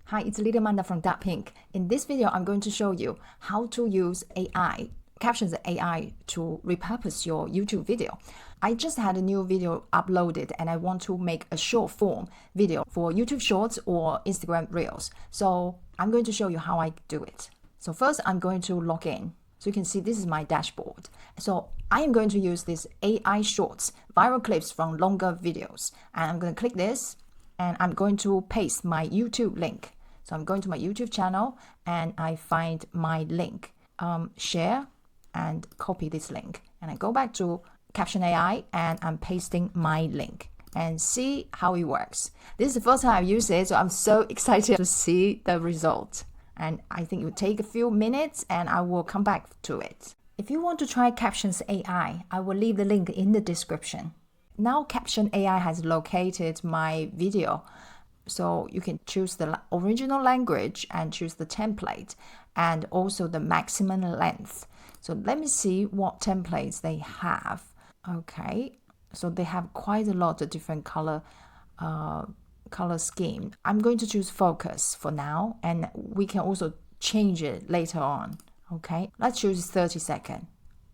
Hi, it's Little Amanda from Pink. In this video, I'm going to show you how to use AI, Captions AI, to repurpose your YouTube video. I just had a new video uploaded and I want to make a short form video for YouTube Shorts or Instagram Reels. So I'm going to show you how I do it. So first, I'm going to log in. So you can see this is my dashboard. So I am going to use this AI Shorts, viral clips from longer videos. And I'm going to click this and I'm going to paste my YouTube link. So I'm going to my YouTube channel and I find my link, share and copy this link. And I go back to Caption AI and I'm pasting my link and see how it works. This is the first time I've used it, so I'm so excited to see the result. And I think it will take a few minutes and I will come back to it. If you want to try Captions AI, I will leave the link in the description. Now Caption AI has located my video. So you can choose the original language and choose the template and also the maximum length. So let me see what templates they have. Okay, so they have quite a lot of different color scheme. I'm going to choose focus for now, and we can also change it later on. Okay, let's choose 30 seconds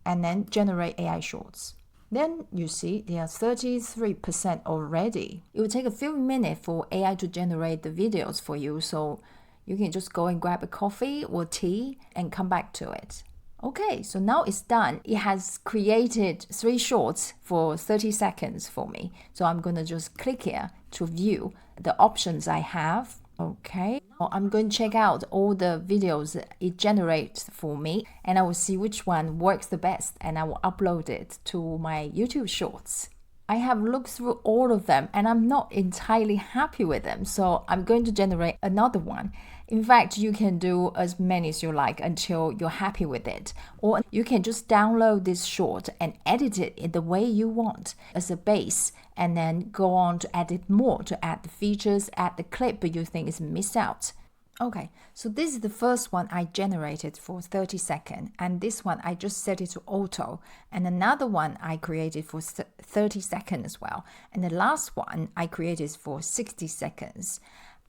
and then generate AI shorts. Then you see they are 33% already. It will take a few minutes for AI to generate the videos for you, so you can just go and grab a coffee or tea and come back to it. Okay, so now it's done. It has created 3 shorts for 30 seconds for me. So I'm going to just click here to view the options I have. Okay, I'm going to check out all the videos it generates for me and I will see which one works the best and I will upload it to my YouTube Shorts. I have looked through all of them and I'm not entirely happy with them, so I'm going to generate another one. In fact, you can do as many as you like until you're happy with it, or you can just download this short and edit it in the way you want as a base and then go on to edit more to add the features, add the clip you think is missed out. Okay, so this is the first one I generated for 30 seconds, and this one I just set it to auto, and another one I created for 30 seconds as well, and the last one I created for 60 seconds.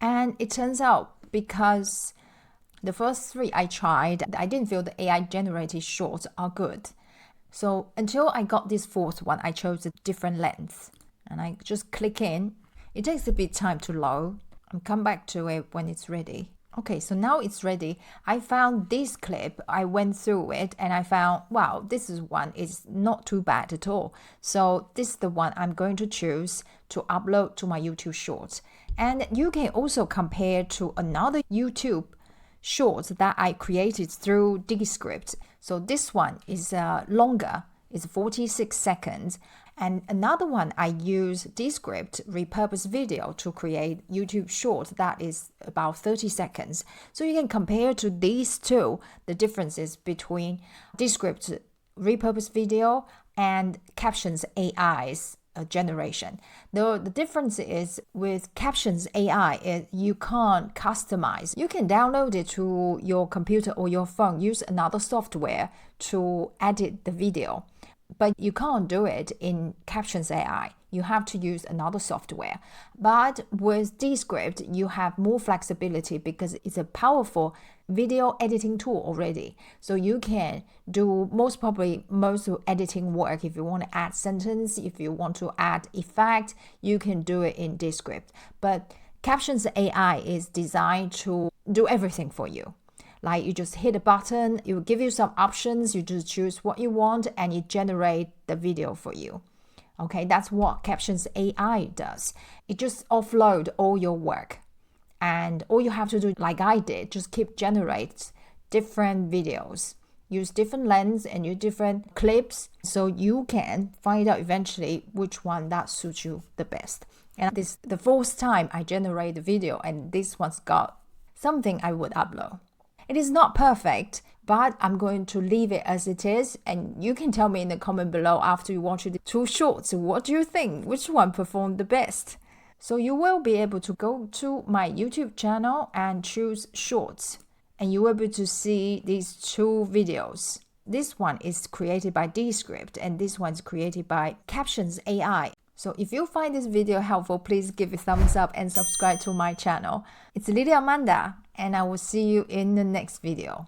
And it turns out because the first 3 I tried, I didn't feel the AI generated shorts are good. So until I got this 4th one, I chose a different length, and I just click in. It takes a bit of time to load. I'll come back to it when it's ready. Okay, so now it's ready. I found this clip, I went through it and I found, wow, this one is not too bad at all. So this is the one I'm going to choose to upload to my YouTube Shorts. And you can also compare to another YouTube Shorts that I created through Descript. So this one is longer, it's 46 seconds. And another one, I use Descript repurpose video to create YouTube Short that is about 30 seconds. So you can compare to these two, the differences between Descript repurpose video and Captions AI's generation. The difference is with Captions AI, you can't customize. You can download it to your computer or your phone, use another software to edit the video. But you can't do it in Captions AI. You have to use another software. But with Descript, you have more flexibility because it's a powerful video editing tool already. So you can do most editing work. If you want to add sentence, if you want to add effect, you can do it in Descript. But Captions AI is designed to do everything for you. Like you just hit a button, it will give you some options, you just choose what you want and it generates the video for you. Okay, that's what Captions AI does. It just offload all your work. And all you have to do, like I did, just keep generate different videos. Use different lengths and use different clips so you can find out eventually which one that suits you the best. And this is the 4th time I generate the video and this one's got something I would upload. It is not perfect, but I'm going to leave it as it is. And you can tell me in the comment below after you watch the 2 shorts, what do you think? Which one performed the best? So you will be able to go to my YouTube channel and choose shorts. And you will be able to see these 2 videos. This one is created by Descript and this one is created by Captions AI. So if you find this video helpful, please give a thumbs up and subscribe to my channel. It's Lily Amanda, and I will see you in the next video.